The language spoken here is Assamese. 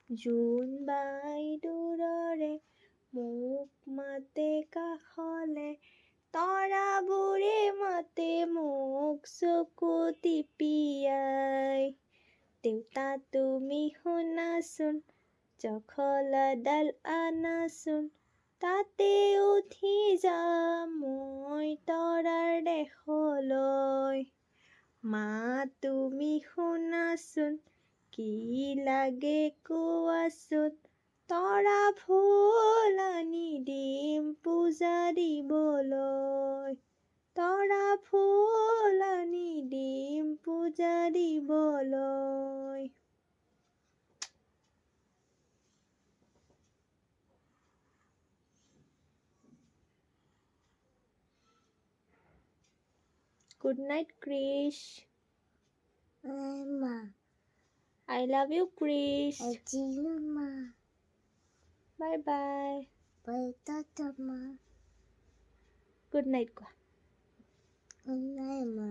জোনবাই দূৰৰে মোক মাতে কাষলে, তৰাবোৰে মাতে মোক চকু টিপিয়াই। দেউতা তুমি শুনাচোন, জখলাডাল আনাচোন, তাতে উঠি যাম মই তৰাৰ দেশলৈ। মা তুমি শুনাচোন, কি লাগে কোৱাচোন, তৰা ফুল আনি দিম পূজা দিবলৈ। তৰা ফুল আনি দিম পূজা দিবলৈ। Good night, Krish. Ma. I love you, Krish. I see you, ma. Bye bye. Bye, Tata, ma. Good night. Good night, ma.